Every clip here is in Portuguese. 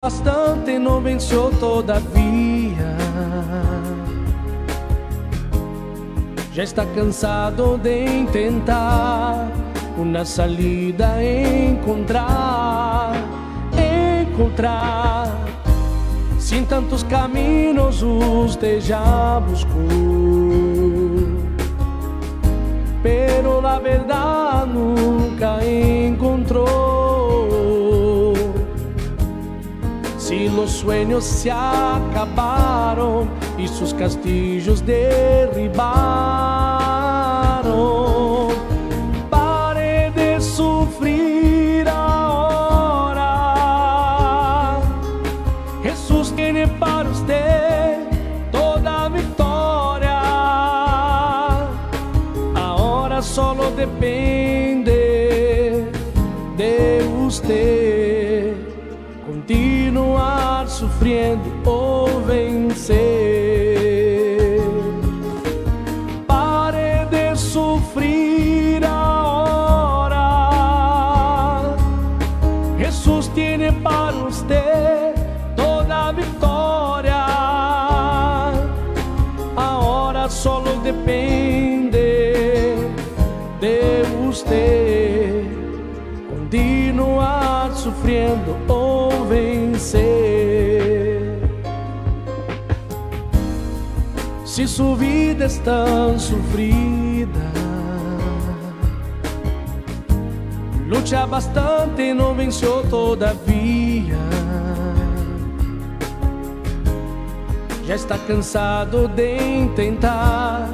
Bastante no venció todavía. Ya está cansado de intentar una salida encontrar. Si en tantos caminos usted ya buscó, pero la verdad nunca encontró. Si los sueños se acabaron y sus castillos derribaron, pare de sufrir ahora. Jesús tiene para usted toda victoria. Ahora solo depende de usted continuar sufriendo o vencer. Pare de sufrir ahora. Jesús tiene para usted toda victoria. Ahora solo depende de usted continuar sufriendo o vencer. Si su vida es tan sufrida, lucha bastante y no venció todavía. Ya está cansado de intentar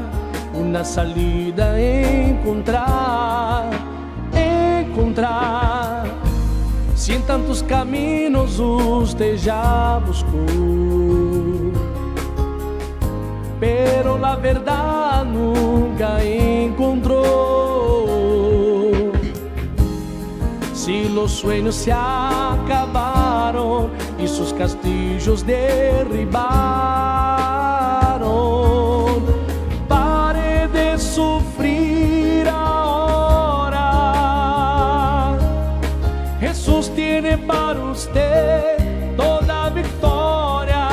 una salida encontrar. Si en tantos caminos usted ya buscó, pero la verdad nunca encontró. Si los sueños se acabaron y sus castillos derribaron, pare de sufrir ahora. Jesús tiene para usted toda victoria.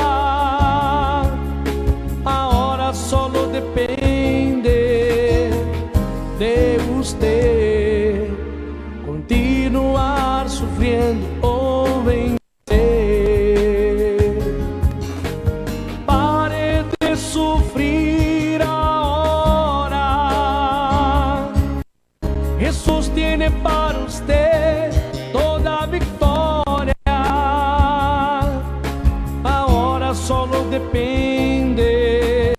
Ahora solo depende de usted continuar sufriendo o vencer. Pare de sufrir ahora. Jesús tiene para usted toda victoria. Ahora solo depende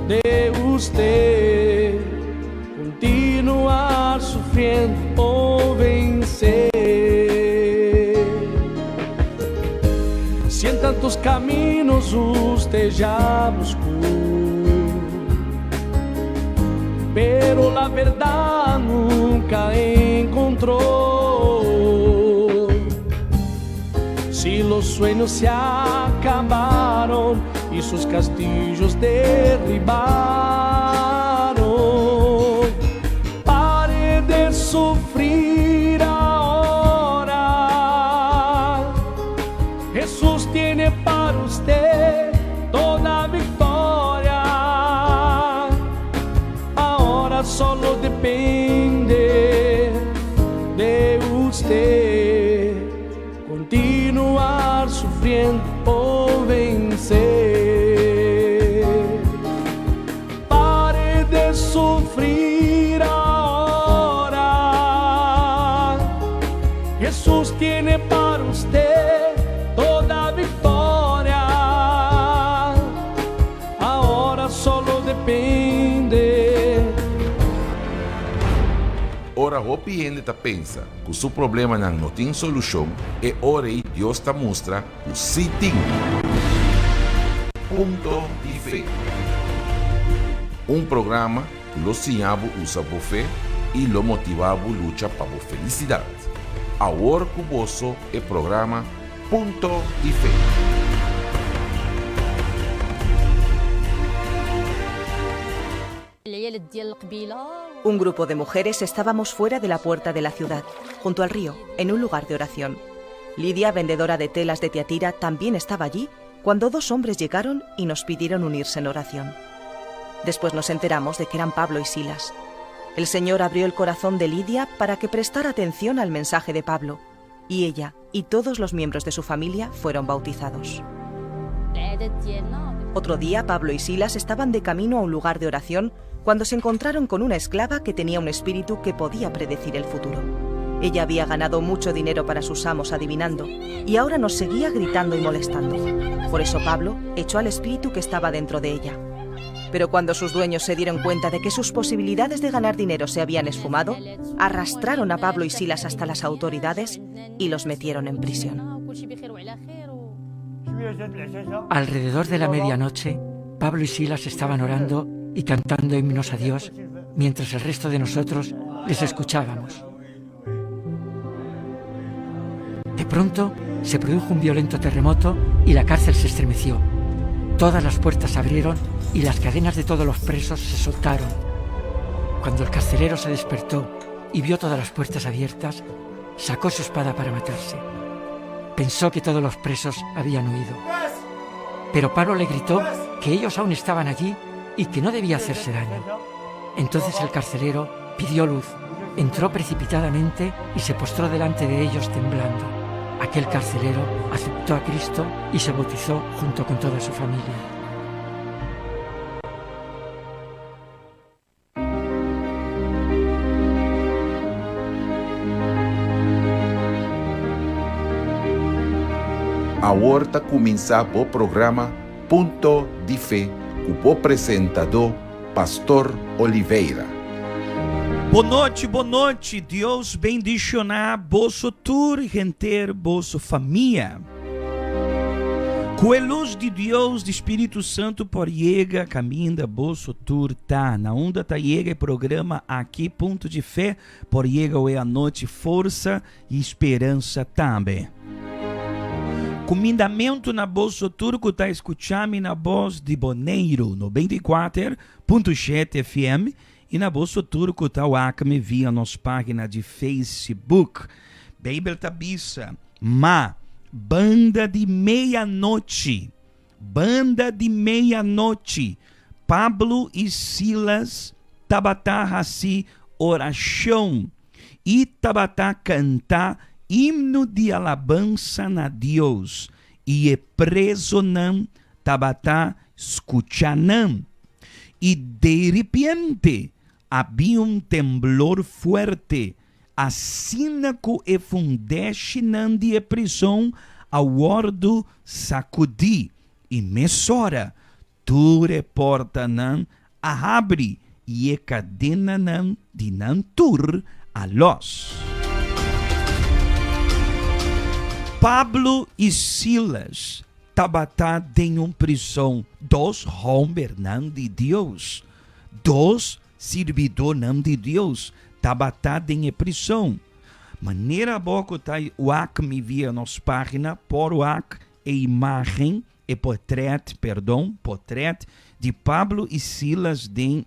de usted continuar sufriendo o vencer. Si en tantos caminos usted ya buscó, pero la verdad nunca encontró. Si los sueños se acabaron y sus castillos derribaron, pare de sufrir ahora. Jesús tiene para usted toda victoria. Ahora solo depende de usted continuar sufriendo o vencer. Pare de sufrir ahora. Jesús tiene para usted toda victoria. Ahora solo depende. Ora hopi gente ta pensa que o seu problema não tem solução, e ora aí Deus ta mostra o sim tem. Ponto de fé. Programa que lo sinhabo usa por fé e lo motivabo luta para a felicidade. Agora que vosso é programa Ponto de Fé. Un grupo de mujeres estábamos fuera de la puerta de la ciudad, junto al río, en un lugar de oración. Lidia, vendedora de telas de Tiatira, también estaba allí cuando 2 hombres llegaron y nos pidieron unirse en oración. Después nos enteramos de que eran Pablo y Silas. El Señor abrió el corazón de Lidia para que prestara atención al mensaje de Pablo, y ella y todos los miembros de su familia fueron bautizados. Otro día, Pablo y Silas estaban de camino a un lugar de oración cuando se encontraron con una esclava que tenía un espíritu que podía predecir el futuro. Ella había ganado mucho dinero para sus amos adivinando, y ahora nos seguía gritando y molestando. Por eso Pablo echó al espíritu que estaba dentro de ella. Pero cuando sus dueños se dieron cuenta de que sus posibilidades de ganar dinero se habían esfumado, arrastraron a Pablo y Silas hasta las autoridades y los metieron en prisión. Alrededor de la medianoche, Pablo y Silas estaban orando y cantando himnos a Dios, mientras el resto de nosotros les escuchábamos. De pronto se produjo un violento terremoto y la cárcel se estremeció. Todas las puertas se abrieron y las cadenas de todos los presos se soltaron. Cuando el carcelero se despertó y vio todas las puertas abiertas, sacó su espada para matarse. Pensó que todos los presos habían huido. Pero Pablo le gritó que ellos aún estaban allí y que no debía hacerse daño. Entonces el carcelero pidió luz, entró precipitadamente y se postró delante de ellos temblando. Aquel carcelero aceptó a Cristo y se bautizó junto con toda su familia. Agora começa o programa Ponto de Fé, com o apresentador Pastor Oliveira. Boa noite, Deus bendicionar vosso tur, gente, vosso família. Com a luz de Deus, de Espírito Santo, por llega, caminha, vosso tur, tá. Na onda tá llega, programa aqui, Ponto de Fé, por llega, é a noite, força e esperança também. Comendamento na vosso turco tá escutando na voz de Boneiro, 94.7 FM, e na vosso turco tá o Acme via nossa página de Facebook. Bíblia Tabissa, banda de meia-noite, Pablo e Silas, tabatá raci oração, e tabatá cantar himno de alabança na Deus, e é preso não, tabatá escuchanam. E de repente havia um temblor forte, assim que fundeste não de prisão ao ordo sacudi, e mesora, tu reporta não, a abre, e a cadena não de não tur a los. Pablo e Silas tabatá em uma prisão, 2 homens não de Deus, 2 servidores não de Deus, tabatá em prisão. Maneira boa que tá o ac me via nossa página, por o ac e imagem e portrait de Pablo e Silas em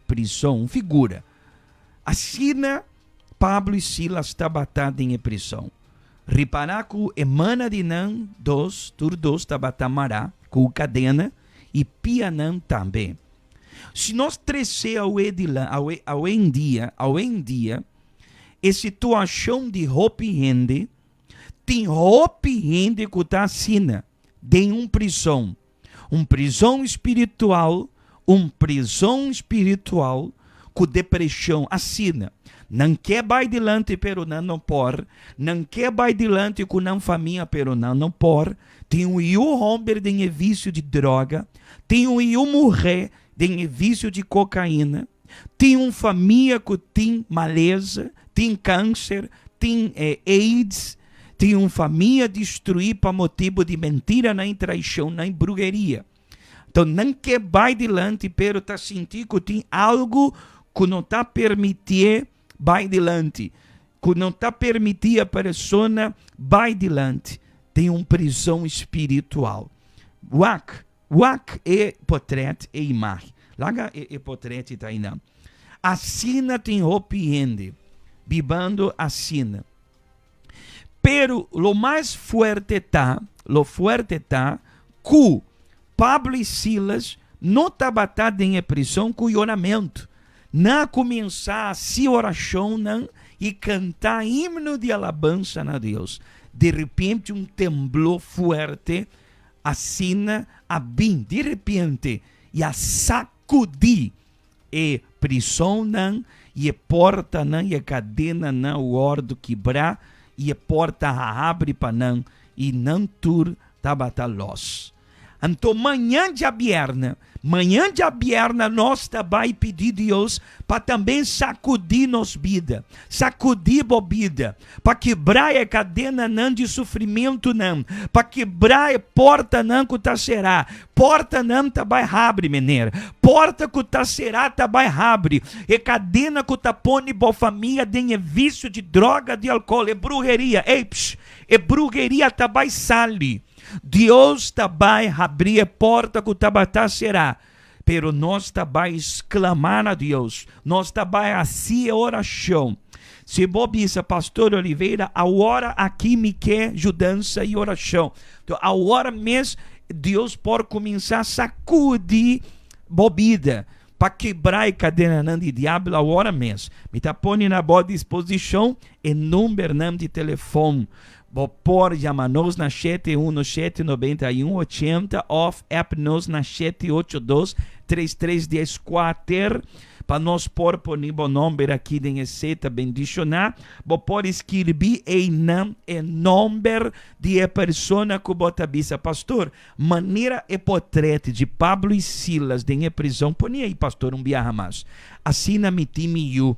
prisão, figura. Assina Pablo e Silas tabatá em prisão. Reparar que emana de nan dos tabatamará com cadena e pianã também. Se nós trecer ao em dia, a situação de roupa e rende, tem roupa e rende que está assina de uma prisão espiritual com depressão assina. Não quer vai dilante, pero não por. Não quer vai dilante com não família, pero não por. Tem homem de vício de droga. Tem mulher de vício de cocaína. Tem família que tem maleza, tem câncer, tem AIDS. Tem família destruída por motivo de mentira, nem traição, nem bruxaria. Então não quer vai dilante, pero está sentindo que tem algo que não está permitindo vai dilante, que não está permitida a pessoa vai dilante, tem uma prisão espiritual. Wak é portrait e imagem. Laga é portrait está aí não. Assina tem roupa e rende, bibando assina. Pero lo mais fuerte está que Pablo e Silas não estavam em prisão com oramento. Não começar a se oração não, e cantar himno de alabança a Deus. De repente temblor forte, assina a bem, de repente, e a sacudir e prisão não, e a porta não, e a cadena não, o ordo quebrar, e a porta abre para não, e não tur tabata los. Então, manhã de abierna, nós também pedir Deus para também sacudir nos vida, sacudir bobida, para quebrar a cadena não de sofrimento não, para quebrar a porta não que tá será, porta não também abre, menina, porta que tá será também abre, e cadena que tá põe boa família de vício de droga, de álcool, é brujeria, é brujeria também sale. Deus também abrir a porta que tabatá será, pero nós também exclamar a Deus, nós também assim oração. Se bobisa, pastor Oliveira, a hora aqui me quer ajudança e oração. Então, a hora mesmo, Deus pode começar a sacudir bobida, para quebrar a cadena de diabo a hora mesmo. Me está pondo na boa disposição em número de telefone. Por chamar-nos na 717-9180 off app nos na 782-3314 para nós por o nome aqui de receita bendicionar. Pode escrever em nome de a pessoa que bota bisa. Pastor, maneira e portrait de Pablo e Silas de prisão. Põe aí, pastor, viaja mais. Assim na miu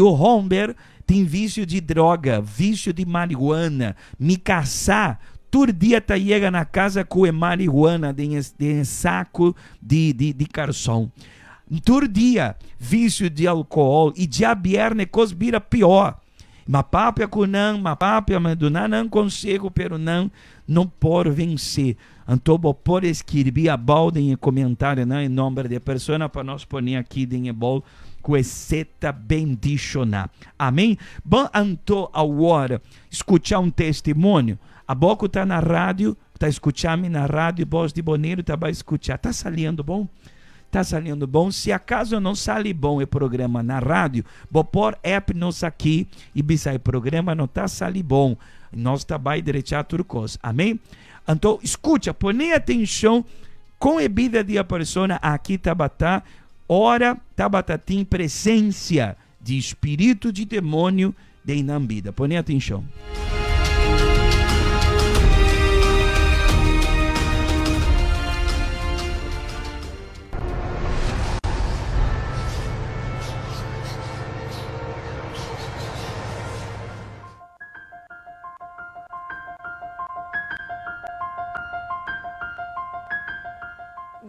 homem tem vício de droga, vício de marihuana, me caçar, todo dia tá chega na casa com marihuana de saco de carção. Todo dia, vício de álcool, e dia bierne coisa vira pior. Ma papia com não consigo, pero não pode vencer. Então, pode escrever a balda em comentário, não, em nome de pessoa, para nós pôr aqui em bol, receita bendicionar. Amém? Bom, então, agora, escutar testemunho. A boca está na rádio, está escutando na rádio, voz de boneiro, está vai escutar. Está saliendo bom? Está saliendo bom? Se acaso não sale bom o programa na rádio, vou pôr app nos aqui e bisa o programa não está sali bom. Nós também direitar tudo coisa. Amém? Então, escuta, põe atenção com a vida de a pessoa aqui tabatá. Ora, tabatatim presença de espírito de demônio de inambida. Põe atenção.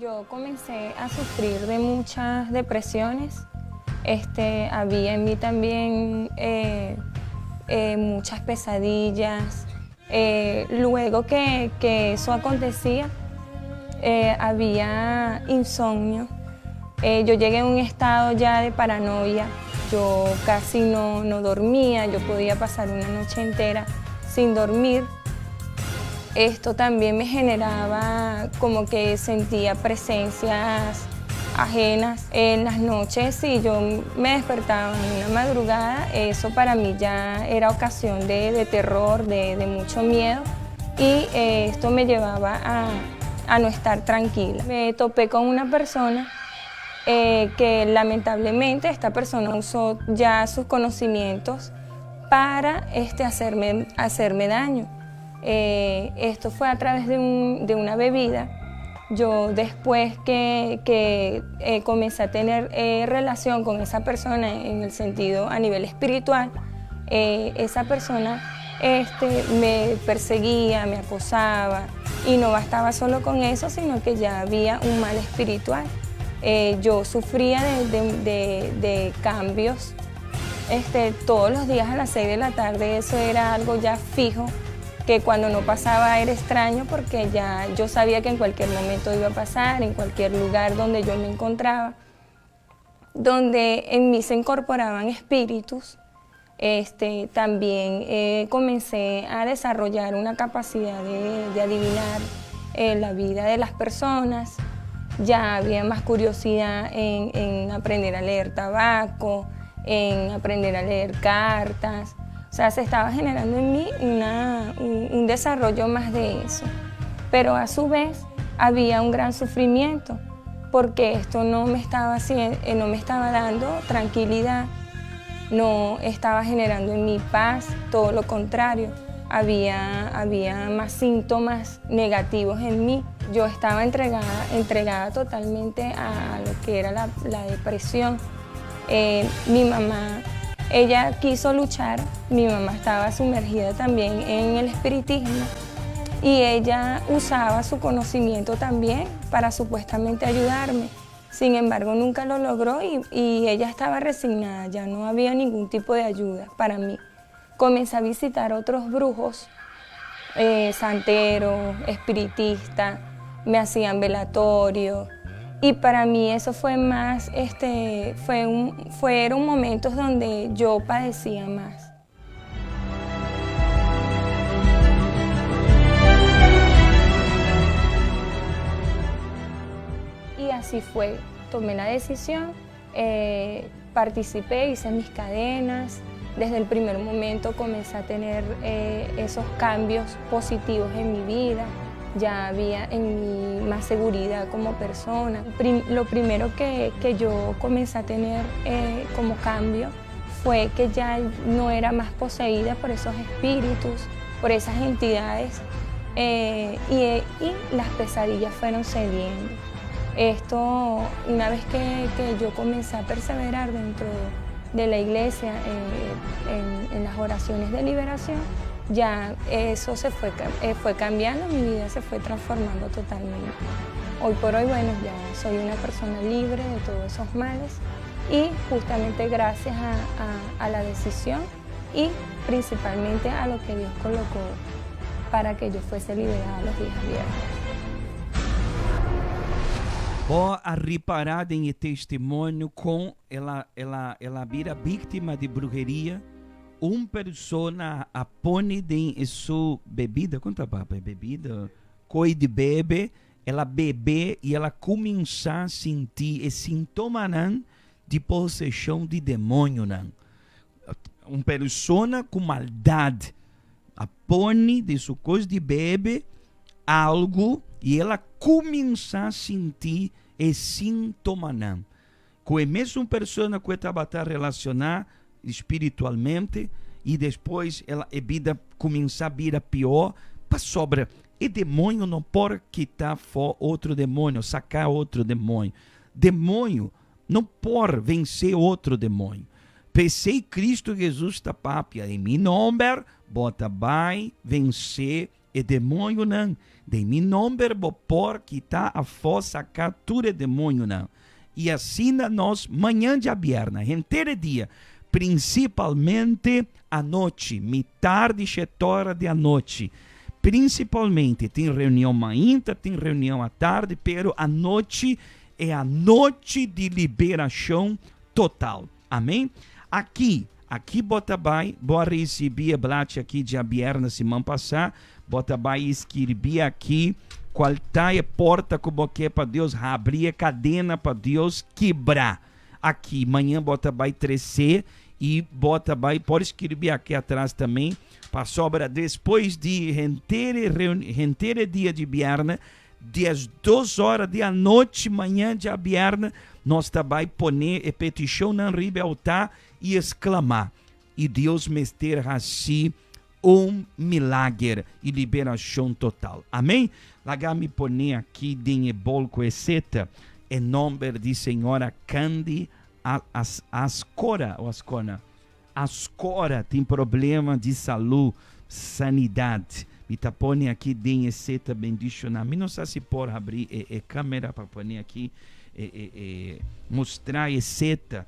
Yo comencé a sufrir de muchas depresiones. Había en mí también muchas pesadillas. Luego que eso acontecía, había insomnio. Yo llegué a un estado ya de paranoia. Yo casi no dormía. Yo podía pasar una noche entera sin dormir. Esto también me generaba como que sentía presencias ajenas en las noches. Si yo me despertaba en una madrugada, eso para mí ya era ocasión de terror, de mucho miedo, y esto me llevaba a no estar tranquila. Me topé con una persona que lamentablemente esta persona usó ya sus conocimientos para hacerme daño. Esto fue a través de una bebida. Yo después que comencé a tener relación con esa persona en el sentido a nivel espiritual, esa persona me perseguía, me acosaba, y no bastaba solo con eso, sino que ya había un mal espiritual. Yo sufría de cambios todos los días a las 6 de la tarde. Eso era algo ya fijo, que cuando no pasaba era extraño, porque ya yo sabía que en cualquier momento iba a pasar, en cualquier lugar donde yo me encontraba, donde en mí se incorporaban espíritus. También comencé a desarrollar una capacidad de adivinar la vida de las personas. Ya había más curiosidad en aprender a leer tabaco, en aprender a leer cartas. O sea, se estaba generando en mí un desarrollo más de eso. Pero a su vez había un gran sufrimiento, porque esto no me estaba dando tranquilidad, no estaba generando en mí paz, todo lo contrario. Había más síntomas negativos en mí. Yo estaba entregada totalmente a lo que era la depresión. Mi mamá, ella quiso luchar, mi mamá estaba sumergida también en el espiritismo y ella usaba su conocimiento también para supuestamente ayudarme. Sin embargo, nunca lo logró y ella estaba resignada, ya no había ningún tipo de ayuda para mí. Comencé a visitar otros brujos, santeros, espiritistas, me hacían velatorio. Y para mí eso fue más, fueron momentos donde yo padecía más. Y así fue, tomé la decisión, participé, hice mis cadenas. Desde el primer momento comencé a tener esos cambios positivos en mi vida. Ya había en mí más seguridad como persona. Lo primero que yo comencé a tener como cambio fue que ya no era más poseída por esos espíritus, por esas entidades, y las pesadillas fueron cediendo. Esto, una vez que yo comencé a perseverar dentro de la iglesia, en las oraciones de liberación, ya eso fue cambiando, mi vida se fue transformando totalmente. Hoy por hoy, bueno, ya soy una persona libre de todos esos males y justamente gracias a la decisión y principalmente a lo que Dios colocó para que yo fuese liberada los días viernes. A reparar em testemunho com ela vira vítima de brujeria. Persona apone em sua bebida, quanto é bebida? Coi de bebe, ela bebe e ela começa a sentir e sintoma de possessão de demônio. Persona com maldade apone de sua coisa de bebe algo e ela começa a sentir e sintoma. Com a mesma pessoa que estava a relacionar espiritualmente e depois a vida começa a vir pior, para sobra. E demônio não pode quitar outro demônio, sacar outro demônio. Demônio não pode vencer outro demônio. Pensei Cristo Jesus está papia em meu nome, bota vai vencer e demônio não. De meu nome, vou por quitar a força, sacar tudo demônio não. E assim nós, manhã de abierna, inteiro dia, principalmente à noite, tarde e hora de à noite. Principalmente, tem reunião manhã, tem reunião à tarde, pero à noite é a noite de liberação total. Amém? Aqui Botabai, boa receber a blate aqui de abierna semana passada, Botabai escrevi aqui qual tá a porta que boquê para Deus abrir, a cadena para Deus quebrar. Aqui, manhã Botabai 3C e Botabai, pode escrever aqui atrás também, para sobra, depois de rentere dia de abierna, das 2 horas da noite, manhã de abierna, nós também poner a petição na riba altar e exclamar. E Deus mester assim milagre e liberação total. Amém? Laga me poner aqui de bolco e seta, em nome de Senhora Candy Ascora. Ascora tem problema de saúde, sanidade. Me tapone aqui de seta bendicionar. Me não sei se pode abrir a câmera para pôr aqui. Mostrar a seta,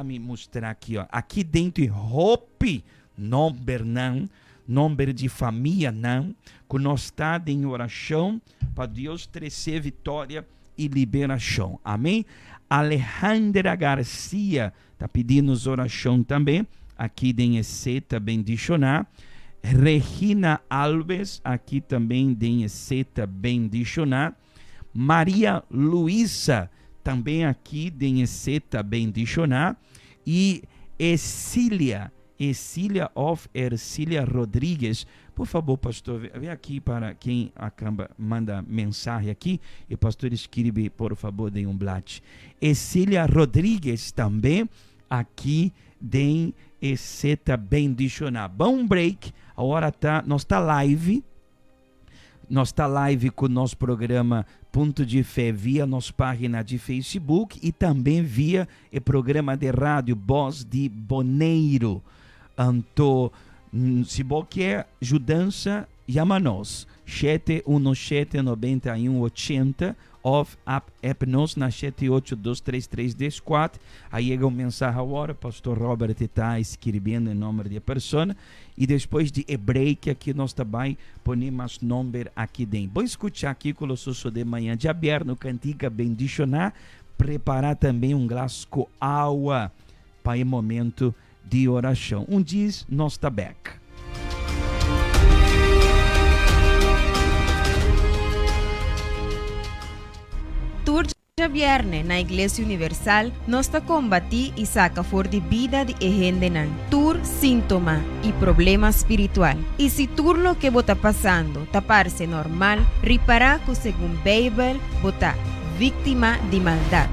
me mostrar aqui, ó. Aqui dentro, hope, nome de família, não, que nós está em oração para Deus trazer vitória e liberação. Amém? Alejandra Garcia está pedindo oração também. aqui de Eceta Bendicionar. Regina Alves, aqui também de Eceta Bendicionar. Maria Luísa, também aqui de Eceta Bendicionar. E Ercília Rodrigues. Por favor, pastor, vem aqui para quem manda mensagem aqui. E pastor escreve, por favor, de um blate. Ercília Rodrigues também aqui de Eceta Bendicionar. Bom break. Agora nós está live. Nós está live com o nosso programa Ponto de Fé via nossa página de Facebook e também via o programa de rádio Voz de Boneiro. Então, se você quer ajudança, chama-nos 717-9180 ou app-nos na 7823314. Aí chega uma mensagem agora, pastor Robert está escrevendo em nome de pessoa. E depois de break aqui nós também ponemos nome aqui dentro. Vou escutar aqui com o Sosso de manhã de aberto, cantiga bendicionar, preparar também um glaço com água para o momento de oração. Diz nós está back. Tour de viernes na Iglesia Universal nos está combatir y saca for de vida de ejendenan. Tour síntoma y problema espiritual. Y si tour lo que bota pasando taparse normal, ripará que según Bible bota víctima de maldad.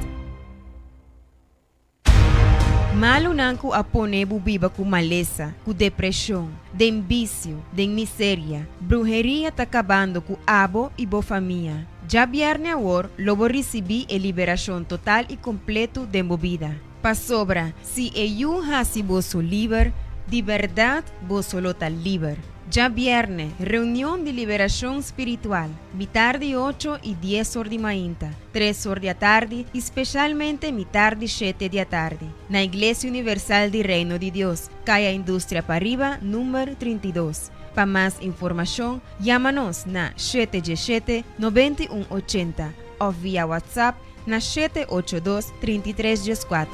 Malo nanku apone bubiba com maleza, com depressão, de vício, de miséria. Brujeria tá acabando com abo e boa família. Já viernes agora, lobo recebi a liberação total e completo de movida. Pa sobra, se eu hasi boso liber, de verdade boso lota liber. Já viernes, reunião de liberação espiritual, mi tarde 8 e 10 horas de manhã, 3 horas da tarde, especialmente mi tarde 7 da tarde, na Igreja Universal de Reino de Deus, calle Indústria Pariba, número 32. Para mais informação, chama-nos na 717-9180 ou via WhatsApp na 782-3314.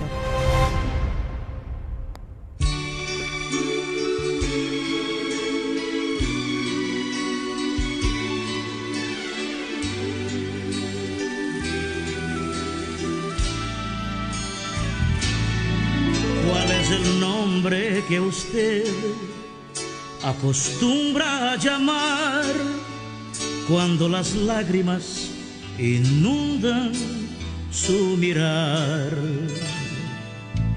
Que usted acostumbra a llamar cuando las lágrimas inundan su mirar.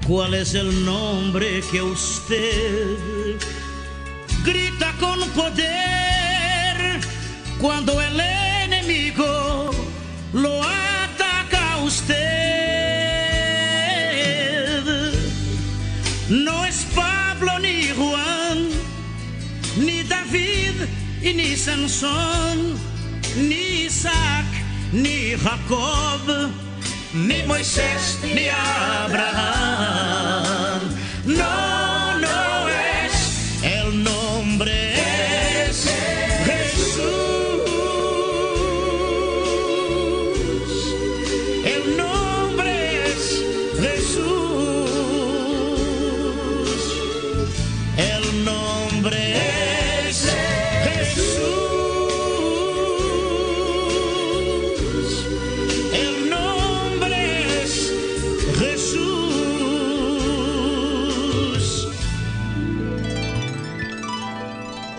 ¿Cuál es el nombre que usted grita con poder cuando el enemigo lo ataca a usted? No es Pablo ni Juan, ni David y ni Sansón, ni Isaac, ni Jacob, ni Moisés, ni Abraham. No, no es, el nombre es Jesús. El nombre es Jesús. El nombre es Jesús. El nombre es Jesús.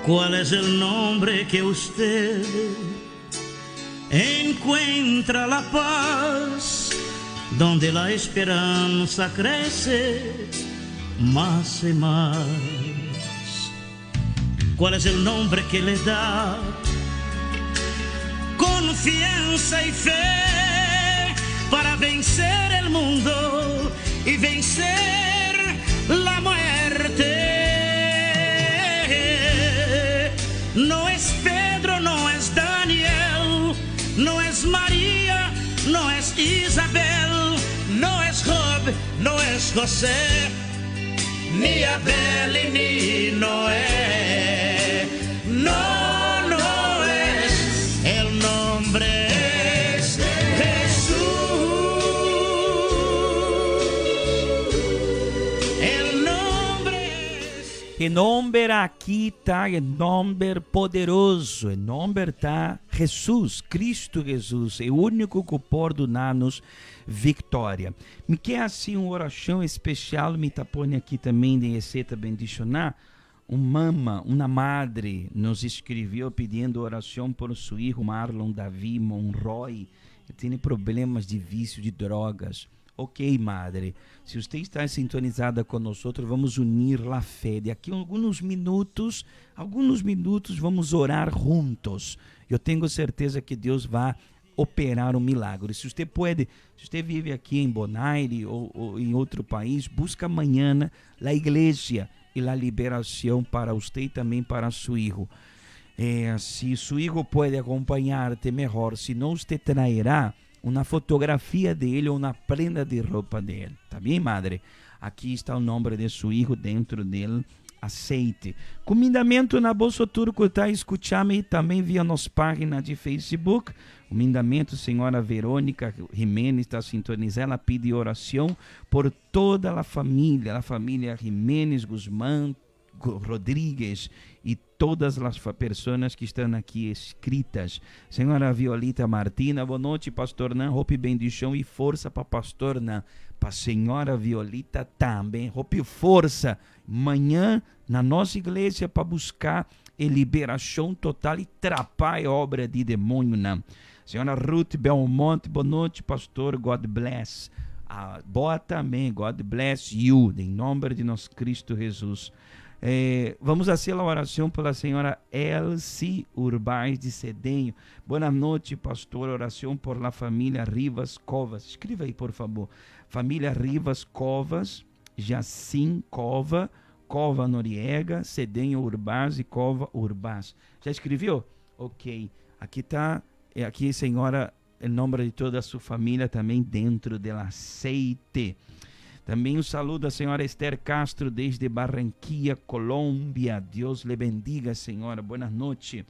¿Cuál es el nombre que usted encuentra la paz, donde la esperanza crece más y más? ¿Cuál es el nombre que le da confianza y fe para vencer el mundo y vencer la muerte? No es Pedro, no es Daniel, no es María, no es Isabel, no es Job, no es José, ni Abel y ni Noé. No, no es, el nombre es Jesús. El nombre El nombre aquí está, el nombre poderoso, el nombre está Jesús, Cristo Jesús, o único que pode dar-nos vitória. Me quer assim uma oração especial, me tapone aqui também de receita bendicionar. Uma madre nos escreveu pedindo oração por seu filho Marlon Davi Monroy, que tem problemas de vício de drogas. Ok, madre, se você está sintonizada conosco, vamos unir a fé. Daqui a alguns minutos vamos orar juntos. Eu tenho certeza que Deus vai operar um milagre. Se você vive aqui em Bonaire ou em outro país, busca amanhã a igreja e a liberação para você e também para seu filho. Se seu filho pode acompanhar-te melhor, se não, você trairá uma fotografia dele ou uma prenda de roupa dele. Tá bem, madre? Aqui está o nome de seu filho dentro dele. Aceite. Comendamento na Bolsa Turco está escutando e também via nossa página de Facebook. Comendamento, senhora Verônica Jimenez está sintonizada. Ela pede oração por toda a família Jimenez Guzmán Rodrigues e todas as pessoas que estão aqui escritas. Senhora Violeta Martina, boa noite, pastor Nan, hope bendição e força para pastor Nan, para senhora Violeta também, hope força, amanhã na nossa igreja para buscar a liberação total e trapar a obra de demônio Nan. Senhora Ruth Belmonte, boa noite, pastor, God bless. Boa também, God bless you, em nome de nosso Cristo Jesus. Vamos fazer a oração pela senhora Elsie Urbaz de Cedenho. Boa noite, pastor. Oração por la família Rivas Covas. Escreva aí, por favor. Família Rivas Covas, Jacim Cova, Cova Noriega, Cedenho Urbaz e Cova Urbaz. Já escreveu? Ok. Aqui está, aqui, senhora, em nome de toda a sua família, também dentro do aceite. Também um saludo à senhora Esther Castro desde Barranquilla, Colômbia. Deus lhe bendiga, senhora. Boa noite.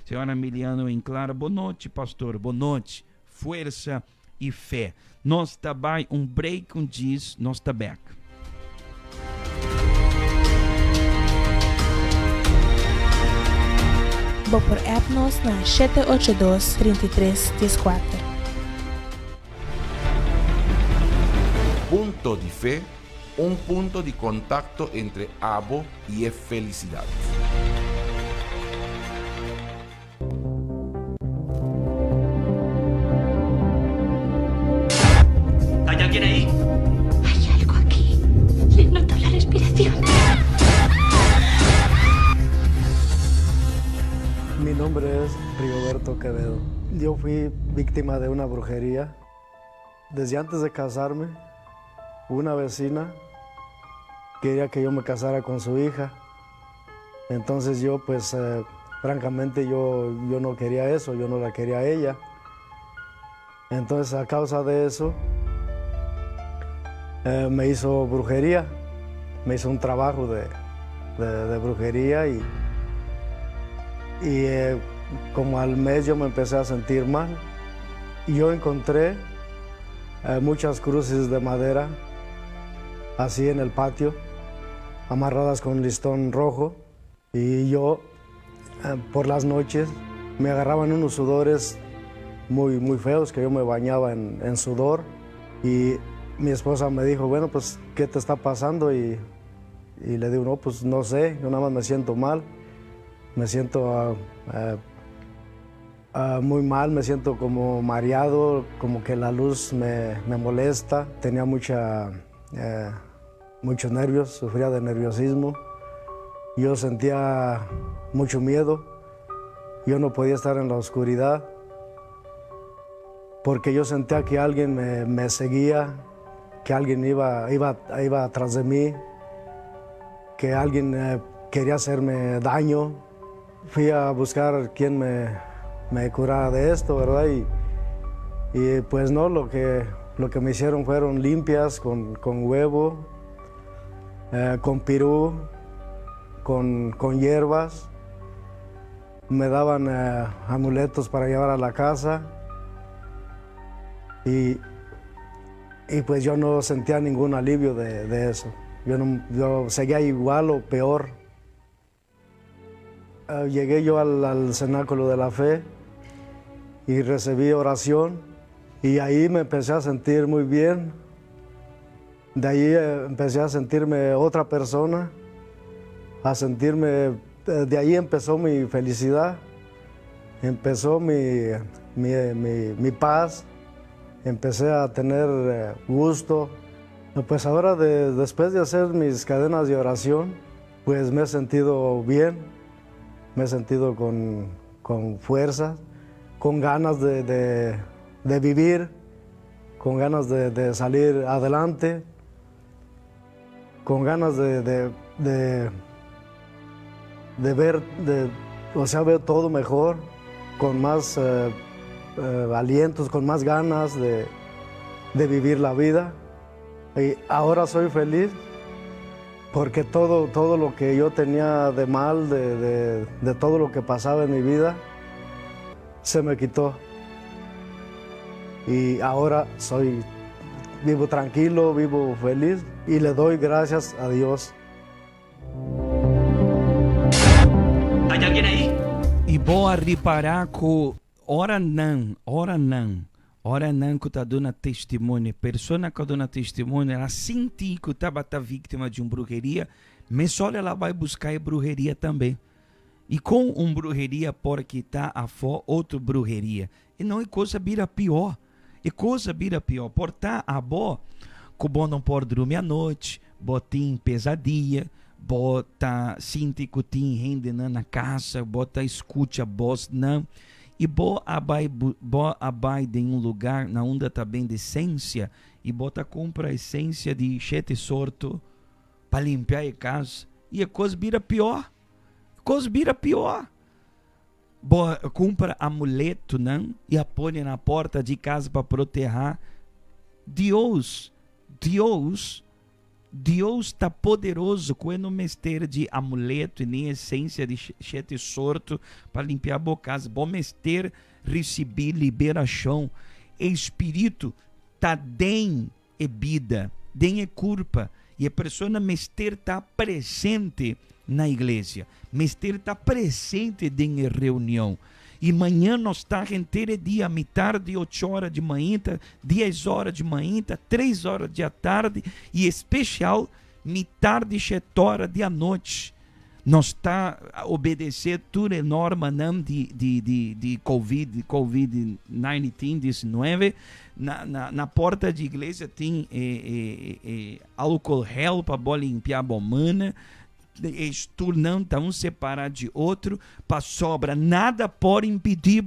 Senhora Emiliano Enclara, boa noite, pastor. Boa noite. Força e fé. Nós também um break, diz, nós tá back. Vou por app nós na 782-3314. Punto de Fe, un punto de contacto entre abo y felicidad. ¿Hay alguien ahí? Hay algo aquí. Le noto la respiración. Mi nombre es Rigoberto Quevedo. Yo fui víctima de una brujería. Desde antes de casarme, una vecina quería que yo me casara con su hija. Entonces yo, pues, francamente, yo no quería eso, yo no la quería a ella. Entonces, a causa de eso, me hizo brujería, me hizo un trabajo de brujería y como al mes yo me empecé a sentir mal. Y yo encontré muchas cruces de madera así en el patio, amarradas con listón rojo, y yo por las noches me agarraban unos sudores muy, muy feos, que yo me bañaba en sudor, y mi esposa me dijo, bueno, pues, ¿qué te está pasando? Y le digo, no, pues no sé, yo nada más me siento mal, me siento muy mal, me siento como mareado, como que la luz me molesta, tenía muchos nervios, sufría de nerviosismo, yo sentía mucho miedo, yo no podía estar en la oscuridad, porque yo sentía que alguien me seguía, que alguien iba atrás de mí, que alguien quería hacerme daño. Fui a buscar quién me curara de esto, ¿verdad? Y pues no, lo que me hicieron fueron limpias con huevo, con pirú, con hierbas. Me daban amuletos para llevar a la casa. Y pues yo no sentía ningún alivio de eso. Yo seguía igual o peor llegué yo al cenáculo de la fe y recibí oración y ahí me empecé a sentir muy bien. De ahí empecé a sentirme otra persona, de ahí empezó mi felicidad, empezó mi paz, empecé a tener gusto. Pues ahora, después de hacer mis cadenas de oración, pues me he sentido bien, me he sentido con fuerza, con ganas de vivir, con ganas de salir adelante, con ganas de ver, ver todo mejor, con más alientos, con más ganas de vivir la vida. Y ahora soy feliz porque todo lo que yo tenía de mal, de todo lo que pasaba en mi vida, se me quitó. Y ahora vivo tranquilo, vivo feliz y le doy gracias a Dios. ¿Hay alguien ahí? E boa reparar que ora não que está dando testemunho, persona que está dando testemunho, ela sentiu que estava vítima de uma bruxeria, mas só ela vai buscar a bruxeria também. E com uma bruxeria porque está a fora outra bruxeria. E não é coisa vira pior. Por estar a boa, que bom não pode dormir à noite, botim pesadilha, bota sinti que tem rende na casa, bota escute a voz não. E boa abai em um lugar na onde está bem de essência e bota compra a essência de 7 sorto para limpar a casa e a coisa vira pior. Boa compra amuleto não e a põe na porta de casa para proteger. Deus está poderoso quando mestre de amuleto e nem essência de 7 sorto para limpar a boa casa. Bom mestre receber liberação. Espírito está dentro de vida, dentro de culpa. E a pessoa mestre está presente na igreja. Mestre está presente dentro de reunião. E manhã nós está inteiro dia, metade de 8 horas de manhã, 10 horas de manhã, 3 horas da tarde e especial metade de 7 horas da noite. Nós está a obedecer toda a norma não de Covid-19. Na porta de igreja tem álcool gel para limpar a bomana. Isto não está um separado de outro, para sobra nada pode impedir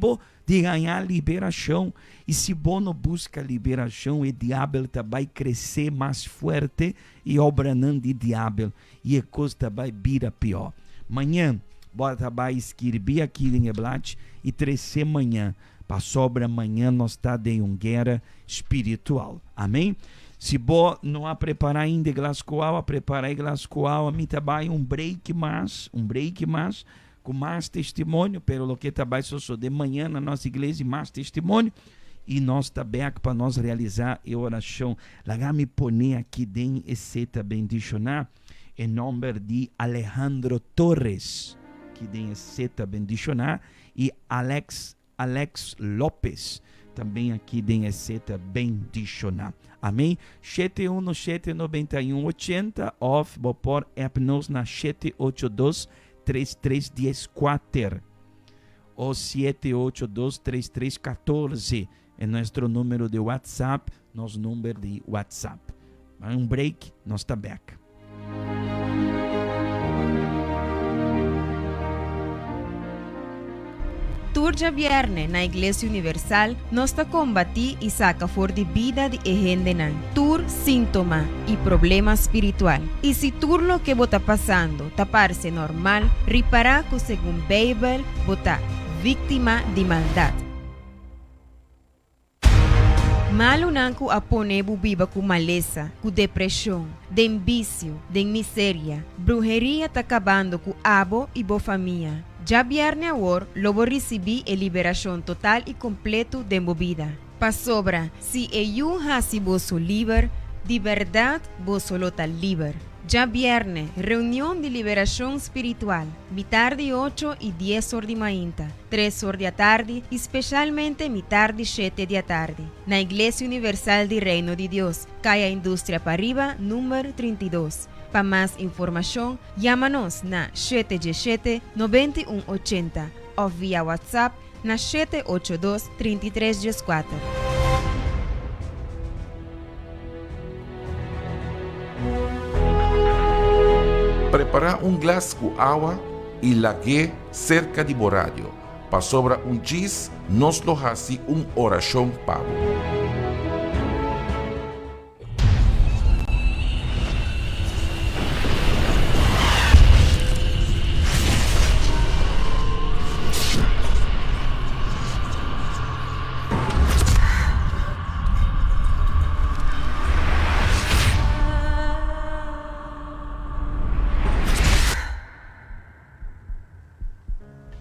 de ganhar liberação. E se você não busca liberação, o diabo vai crescer mais forte e obra não de diabo. E a coisa vai vir pior. Amanhã, bota vai escrever aqui em Eblat e 3 manhã. Para sobra amanhã nós está de uma guerra espiritual. Amém? Se você não a preparar ainda Glasgow, a preparar Glasgow, a mim também um break mais, com mais testemunho, pelo que também só de manhã na nossa igreja, mais testemunho, e nós também para nós realizar a oração. Lá me pôr aqui dentro esse também bendicionar, em nome de Alejandro Torres, que tem esse também bendicionar, e Alex Lopes, também aqui tem esse bendicionar. Amém? 7179180 off, vou pôr nos na 782-3314 ou 782-3314 é nosso número de WhatsApp, nosso número de WhatsApp. Um break, nós está back. Turja viernes na Iglesia Universal nos está combatir y saca for de vida de ejendenan. Tur síntoma y problema espiritual. Y si tur lo que bota pasando taparse normal, ripará que según Bible bota víctima de maldad. Malunanku apone bubiba com maleza, com depressão, de vício, de miséria. Brujeria está acabando com abo e boa família. Já viernes agora, logo recebi a liberação total e completo de movida. Pa sobra, se eu hasi vosso livre, De verdad, vos solo está libre. Ya viernes, reunión de liberación espiritual. Mi tarde 8 y 10 horas de mañana, 3 horas de la tarde, especialmente mi tarde 7 de la tarde. Na Iglesia Universal de Reino de Dios, calle Industria Pariba, número 32. Para más información, llámanos na 717-9180 o vía WhatsApp na 782-3314. Prepara un glass con agua y lague cerca de boradio. Pa sobra un gis, nos lo hace un oración pavo.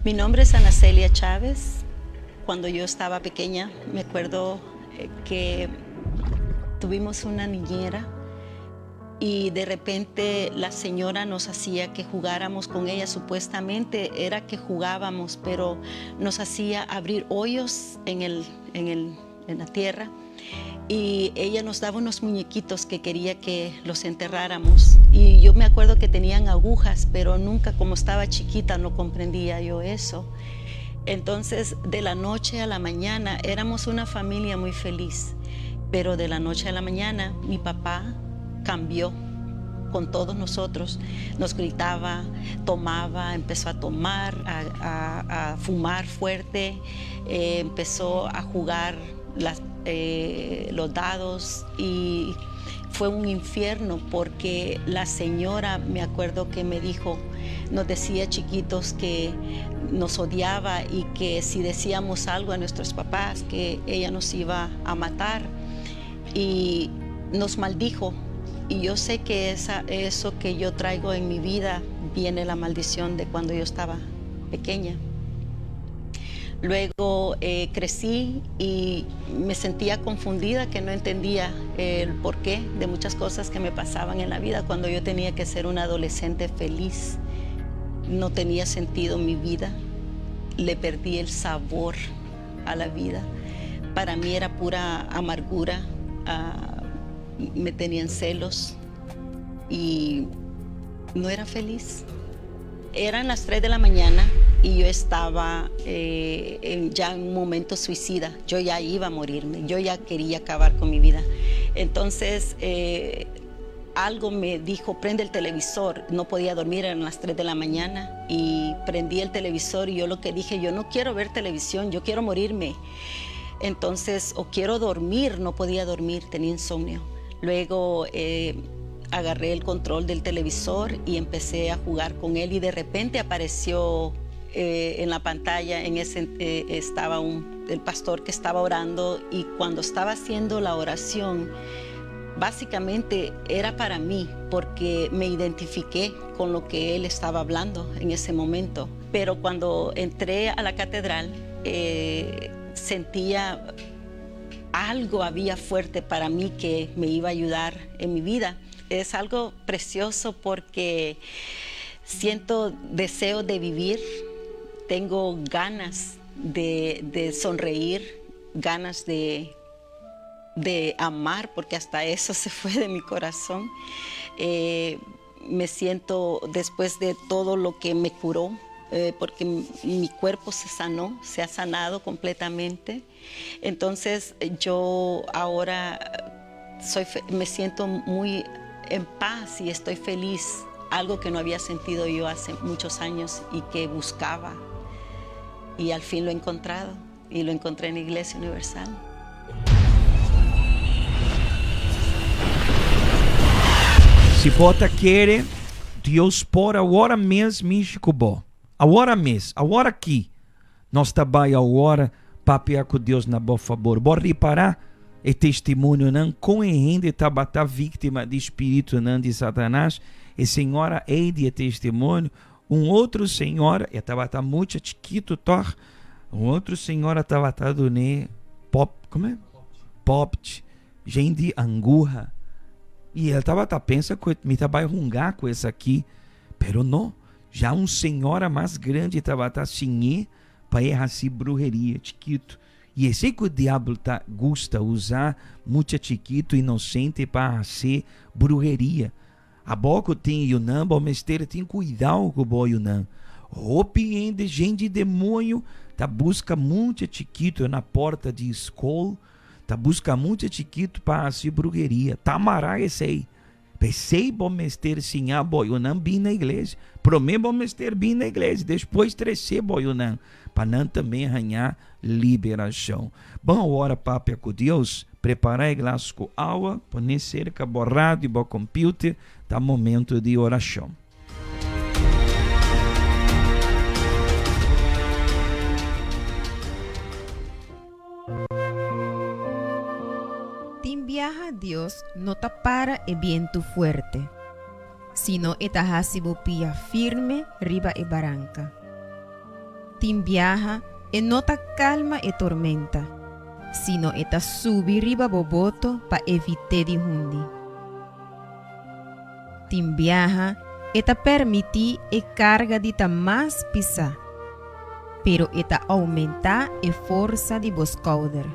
Mi nombre es Ana Celia Chávez. Cuando yo estaba pequeña, me acuerdo que tuvimos una niñera y de repente la señora nos hacía que jugáramos con ella. Supuestamente era que jugábamos, pero nos hacía abrir hoyos en la tierra y ella nos daba unos muñequitos que quería que los enterráramos. Y yo me acuerdo que tenían agujas, pero nunca, como estaba chiquita, no comprendía yo eso. Entonces, de la noche a la mañana, éramos una familia muy feliz, pero de la noche a la mañana, mi papá cambió con todos nosotros. Nos gritaba, tomaba, empezó a tomar, a fumar fuerte, empezó a jugar los dados y fue un infierno porque la señora, me acuerdo que me dijo, nos decía chiquitos que nos odiaba y que si decíamos algo a nuestros papás que ella nos iba a matar y nos maldijo. Y yo sé que eso que yo traigo en mi vida viene la maldición de cuando yo estaba pequeña. Luego crecí y me sentía confundida, que no entendía el porqué de muchas cosas que me pasaban en la vida cuando yo tenía que ser una adolescente feliz. No tenía sentido mi vida, le perdí el sabor a la vida. Para mí era pura amargura, me tenían celos y no era feliz. Eran las 3 de la mañana y yo estaba ya en un momento suicida. Yo ya iba a morirme, yo ya quería acabar con mi vida. Entonces algo me dijo, prende el televisor. No podía dormir, eran las 3 de la mañana y prendí el televisor y yo lo que dije, yo no quiero ver televisión, yo quiero morirme. Entonces, o quiero dormir, no podía dormir, tenía insomnio. Luego agarré el control del televisor y empecé a jugar con él y de repente apareció en la pantalla, estaba el pastor que estaba orando y cuando estaba haciendo la oración, básicamente era para mí porque me identifiqué con lo que él estaba hablando en ese momento. Pero cuando entré a la catedral, sentía algo había fuerte para mí que me iba a ayudar en mi vida. Es algo precioso porque siento deseo de vivir, tengo ganas de sonreír, ganas de amar, porque hasta eso se fue de mi corazón. Me siento, después de todo lo que me curó, porque mi cuerpo se ha sanado completamente. Entonces yo ahora me siento muy en paz y estoy feliz, algo que no había sentido yo hace muchos años y que buscaba. Y al fin lo he encontrado y lo encontré en la Iglesia Universal. Se bota quiere, Deus por agora mesmo em Jacobó. Agora mesmo, agora aqui. Nós trabalhamos agora para pedir com Deus na boa favor. Bora reparar e testemunho não com ainda tabata vítima de espírito não de Satanás. E senhora Eide testemunho. Outro senhora, e tabata muito chiquito tor. Outro senhora tabata do ne pop, como é? Popt. Gente angurra. E ele estava pensando que me estava rungar com essa aqui, pero não. Já uma senhora mais grande estava assim para errar assim brujeria, chiquito. E é sei que o diabo gosta usar muito chiquito, inocente para ser brujeria. A boca tem Yunnan, bom mestre, tem cuidado com o Yunnan. Roupa de gente de demônio, tá busca muito chiquito na porta de escola, tá busca muito chiquito para ser brujeria. Tá amarrar esse aí. Pensei bom mestre sim, Yunnan bem na igreja. Promê bom mestre bem na igreja. Depois crescer Yunnan, para não também arranhar liberação. Bom, hora papo com Deus, preparar glass com água, pôr cerca, borrado e bom computer, tá momento de oração. Viaja a Dios no te para el viento fuerte, sino esta hasibopía firme riba e barranca. Tim viaja e no te calma e tormenta, sino esta subi riba boboto pa evite di hundi. Tim viaja e te permiti e carga di ta más pisa, pero eta aumenta e forza di boscauder.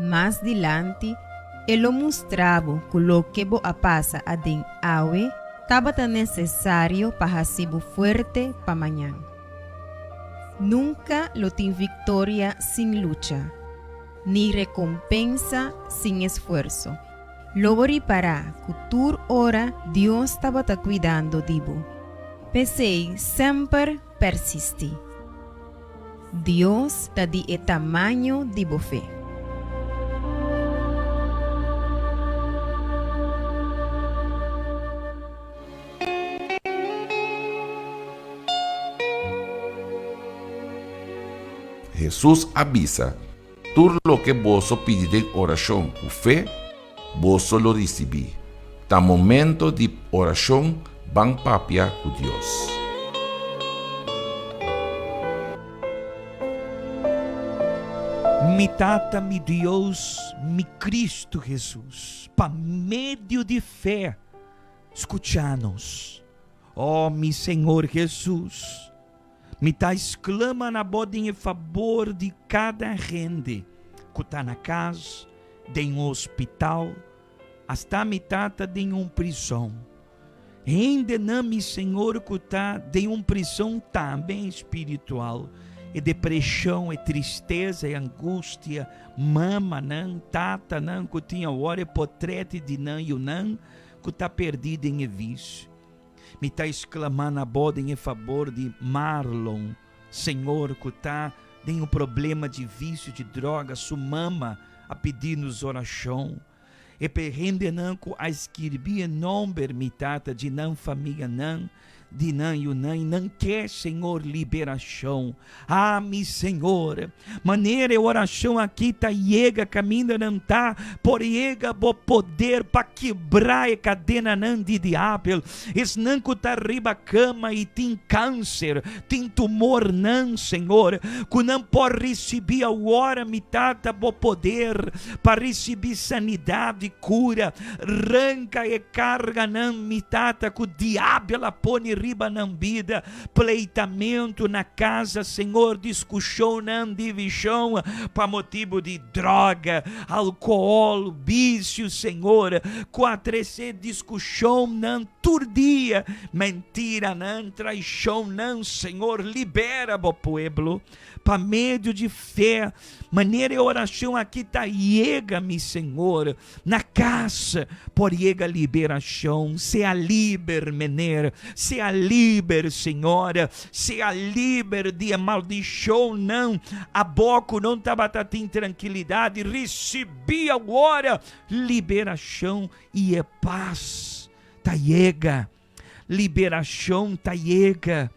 Más dilante, lo mostrava que lo que bo a pasa a den awe estaba tan necesario para hasibo fuerte para mañana. Nunca lo tin victoria sin lucha, ni recompensa sin esfuerzo. Logri para que tur hora Dios estaba ta cuidando dibo. Pensei sempre persisti. Dios ta di e tamaño dibo fe. Jesús avisa, todo lo que vos pedís en oración con fe, vos lo recibí. Ta momento de oración van papia con Dios. Mi tata, mi Deus, mi Cristo Jesus, pa meio de fé, escucha-nos. Oh, mi Senhor Jesus, me tá exclama na boda em favor de cada gente que está na casa, de um hospital, hasta me tata de uma prisão. Ainda não, mi Senhor, que está de uma prisão também espiritual. E depressão, e tristeza, e angústia, mama, não, tata, não, que tinha hora, e potrete de não, e o não, que está perdido em vício. Me está exclamando a boda em favor de Marlon, Senhor, que está em um problema de vício, de droga, sua mama a pedir-nos oração. E perrende não que a escrevia nome, me tata, de não família, não, de não e o não quer, Senhor, liberação. Ah, mi Senhor, maneira e oração aqui tá chega, caminho não tá, por chega bo poder para quebrar a cadena não de diabo. Es não que tá riba cama e tem câncer, tem tumor não, Senhor, que não pode receber a hora, mi tata, bo poder para receber sanidade, cura, arranca e carga não, mi tata, que o diabo ela põe riba na vida, pleitamento na casa, Senhor, discussão, não divisão, para motivo de droga, álcool, vício, Senhor, quatro discussão, não, turdia, mentira, não, traição, não, Senhor, libera o povo, para meio de fé, maneira e oração aqui tá chega, mi Senhor, na casa, por chega liberação, seja liber, mener, seja liber, Senhora, seja liber de maldição, não, a boca não estava em tranquilidade, recebi agora liberação e paz, tá chega, liberação, tá chega.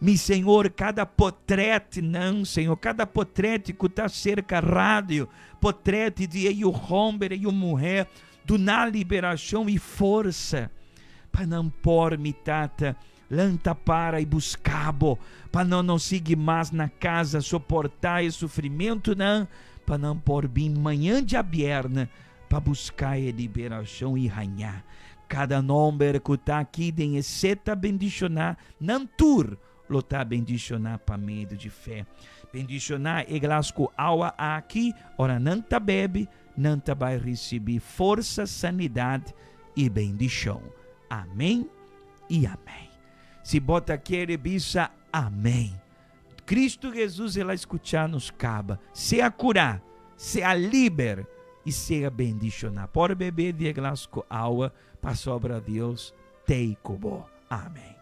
Mi Senhor, cada potrete, não, Senhor, cada potrete que está cerca rádio, potrete de o homem e a mulher, do na liberação e força, para não pôr, mi tata, lanta para e buscabo, para não seguir mais na casa, suportar esse sofrimento, não, para não pôr bem manhã de abierna, para buscar a liberação e ganhar. Cada nome que está aqui tem seta bendicionar, não tur, lo está bendicionar para medo de fé. Bendicionar e glasco água aqui, ora não tá bebe, não tá vai receber força, sanidade e bendição. Amém e amém. Se bota querer bisa, amém. Cristo Jesus, ele escutar nos caba, seja curar, seja liber e seja bendicionar. Por beber de glasco água, para sobra Deus, te cubo. Amém.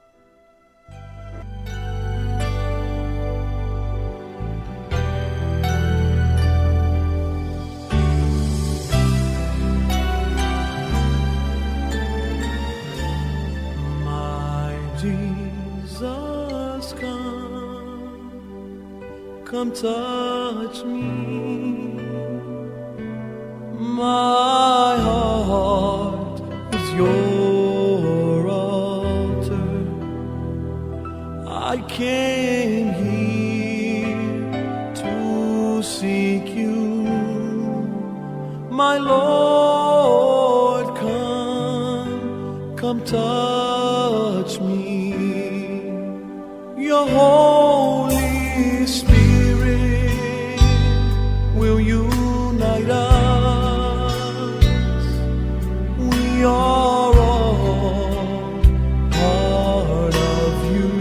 Jesus, come touch me. My heart is your altar. I came here to seek you. My Lord, come touch me. Your Holy Spirit will unite us. We are all part of you.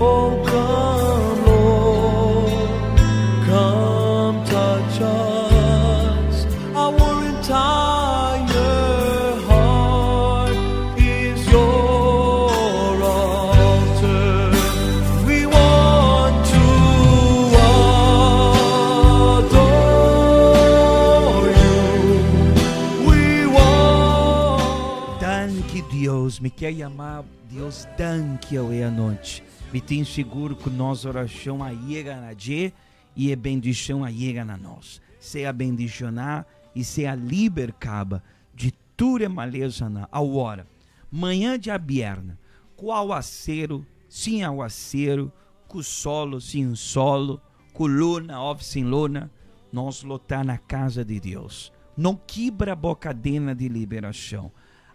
Oh, come, Lord, come touch us. Our entire heart is your altar. We want to adore you. We want. Danke, Deus. Me quer chamar Deus, danke hoje à noite. Me tem seguro que nossa oração chega na dia e a bendição chega na nós. Seja bendicionar e seja libercaba de toda maleza na hora. Manhã de abierna, com aguaceiro, sem aguaceiro, com solo, sem solo, com luna, ou sem luna, nós lotar na casa de Deus. Não quebra a bocadena de liberação.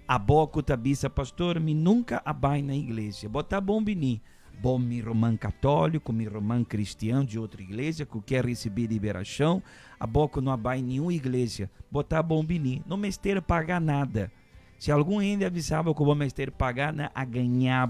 A boca tabisa, pastor, me nunca abai na igreja. Botar bom bini. Bom, me romano católico, me romano cristiano de outra igreja que quer receber liberação, a boca não abai nenhuma igreja, botar bom bini, não mesteira pagar nada. Se algum ainda avisava que o bom mesteira pagar, né, a ganha,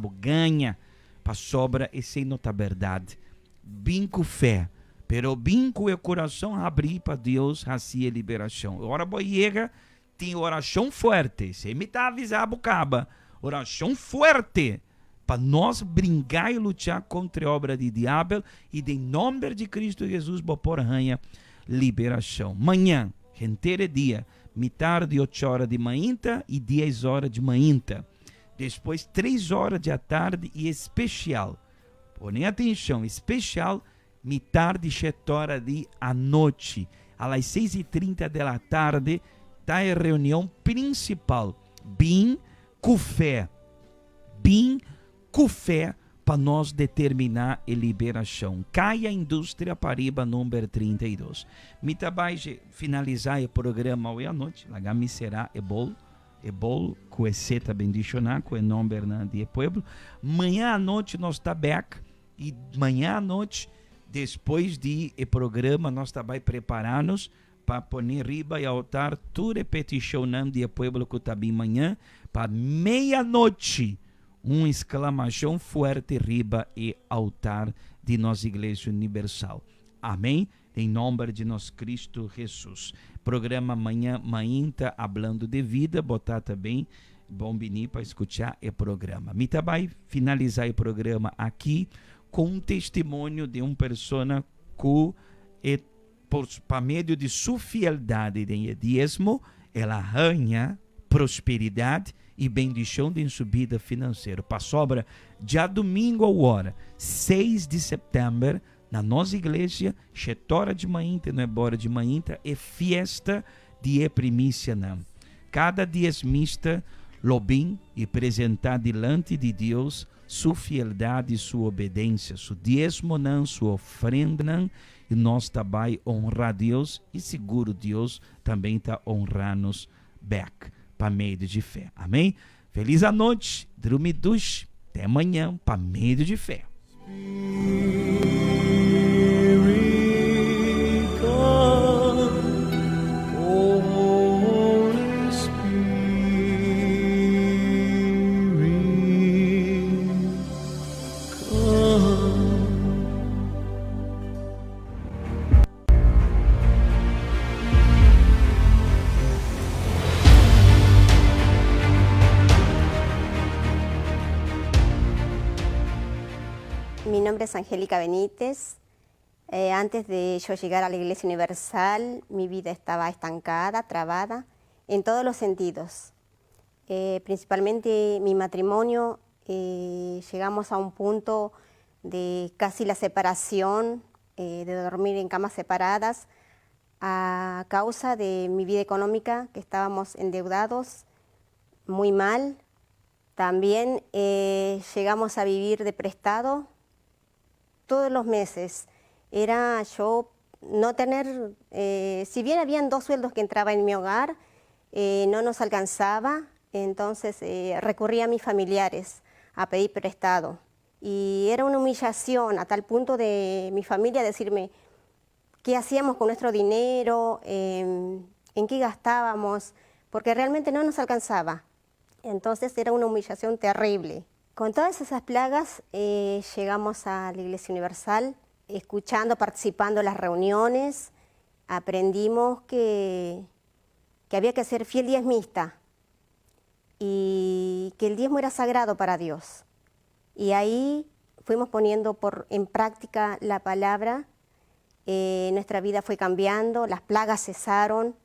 para sobra, esse não tá verdade. Binco fé, pero binco é coração abrir para Deus, assim é liberação. Ora, boiega, tem oração forte, se me tá avisado, bocaba, oração forte, para nós brincar e lutar contra a obra de diabo e em nome de Cristo Jesus, por ranha liberação. Manhã, inteiro dia, tarde 8 horas de manhã e 10 horas de manhã. Depois 3 horas da tarde e especial. Põe atenção, especial, tarde 7 horas da noite. Às 6h30 da tarde, está a reunião principal. Bem com fé. Bem com fé para nós determinar a liberação. Caia Indústria Pariba, número 32. Me trabalhe finalizar o programa hoje à noite. Lá me será e bolo com seta bendicionar, com o nome Bernardo e Pueblo. Manhã à noite nós está back e manhã à noite, depois de o programa, nós também preparar-nos para pôr riba e altar tudo repetição de Pueblo que está bem manhã, para meia-noite. Uma exclamação forte riba e altar de nossa Igreja Universal. Amém? Em nome de nosso Cristo Jesus. Programa amanhã, tá hablando de vida, botar também bom bini para escutar o programa. Me vai finalizar o programa aqui com um testemunho de uma pessoa que, por meio de sua fidelidade em dízimo, ela ganha prosperidade e bendição de subida financeira. Para sobra, já domingo a hora, 6 de setembro, na nossa igreja, 7 horas de manhã, não é hora de manhã, é festa de primícia. Não. Cada dízimista, lobim e apresentar diante de Deus su fieldade e sua obediência, su diezmo não, sua ofrenda não, e nós também honrar Deus, e seguro Deus também está honrando-nos back, para meio de fé. Amém? Feliz a noite, Drumidush, até amanhã, para meio de fé. Mi nombre es Angélica Benítez. Antes de yo llegar a la Iglesia Universal, mi vida estaba estancada, trabada, en todos los sentidos. Principalmente mi matrimonio, llegamos a un punto de casi la separación, de dormir en camas separadas, a causa de mi vida económica, que estábamos endeudados, muy mal. También llegamos a vivir de prestado todos los meses. Era yo no tener, si bien habían 2 sueldos que entraban en mi hogar, no nos alcanzaba, entonces recurría a mis familiares a pedir prestado. Y era una humillación a tal punto de mi familia decirme qué hacíamos con nuestro dinero, en qué gastábamos, porque realmente no nos alcanzaba. Entonces era una humillación terrible. Con todas esas plagas llegamos a la Iglesia Universal, escuchando, participando en las reuniones, aprendimos que había que ser fiel diezmista y que el diezmo era sagrado para Dios. Y ahí fuimos poniendo en práctica la palabra, nuestra vida fue cambiando, las plagas cesaron,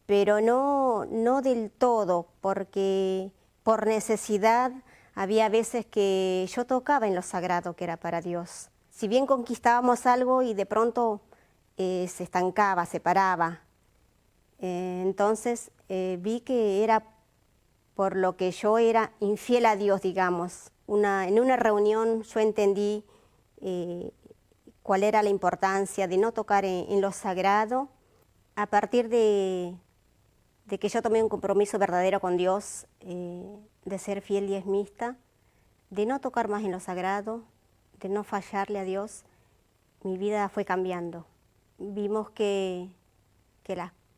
pero no del todo, porque por necesidad había veces que yo tocaba en lo sagrado que era para Dios. Si bien conquistábamos algo y de pronto se estancaba, se paraba, entonces vi que era por lo que yo era infiel a Dios, digamos. En una reunión yo entendí cuál era la importancia de no tocar en lo sagrado. A partir de que yo tomé un compromiso verdadero con Dios, de ser fiel diezmista, de no tocar más en lo sagrado, de no fallarle a Dios, mi vida fue cambiando. Vimos que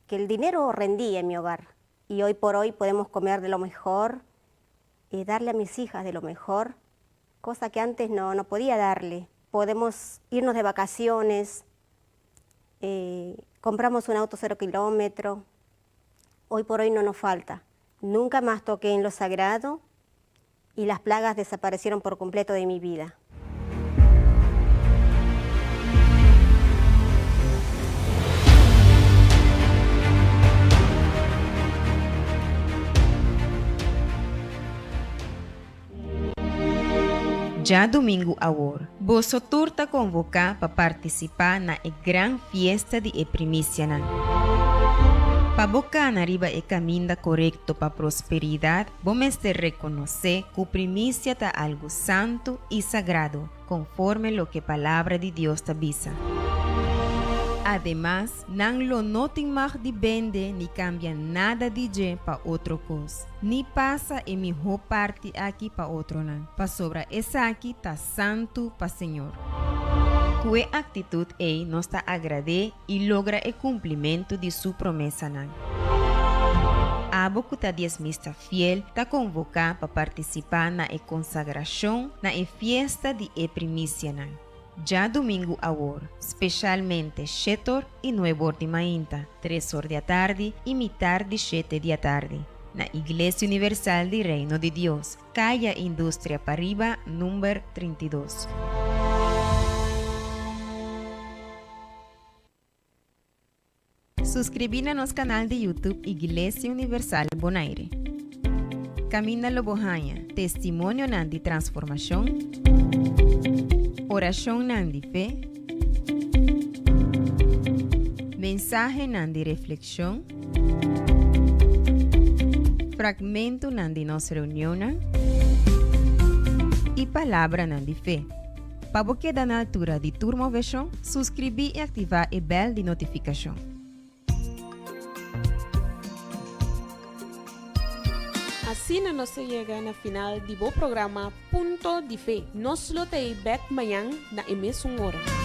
el dinero rendía en mi hogar y hoy por hoy podemos comer de lo mejor, darle a mis hijas de lo mejor, cosa que antes no podía darle. Podemos irnos de vacaciones, compramos un auto 0 kilómetros, hoy por hoy no nos falta. Nunca más toqué en lo sagrado y las plagas desaparecieron por completo de mi vida. Já domingo agora, vosso turta convocar para participar na gran fiesta de primícia. Para bocar na riba e caminho correto para prosperidade, vamos ter reconocer que a primícia está algo santo e sagrado, conforme lo que a palavra de Deus te avisa. Además, não lo notem mais de vende ni cambia nada de je para outra coisa, ni passa a melhor parte aqui para outro não. Para sobra essa aqui tá santo para Senhor. Que atitude ei nos está agrade e logra o cumprimento de sua promessa não. Abo que tá diezmista fiel tá convocar para participar na consagração na fiesta de primícia não. Já domingo agora, especialmente 7 e 9 de manhã, 3 horas da tarde e metade de 7 da tarde, na Igreja Universal do Reino de Deus, Calle Indústria Pariba, número 32. Suscríbete a nosso canal de YouTube Igreja Universal Bonaire. Camina Lobohanha, testemunho de transformação. Oração de fé, mensagem de reflexão, fragmento de nossa reunião e palavra nan de fé. Para você dar na altura de turma versão, subscrever e ativar o bell de notificação. Assim nós chegamos na final do programa Punto de Fé. Nós lo te back amanhã na mesma hora.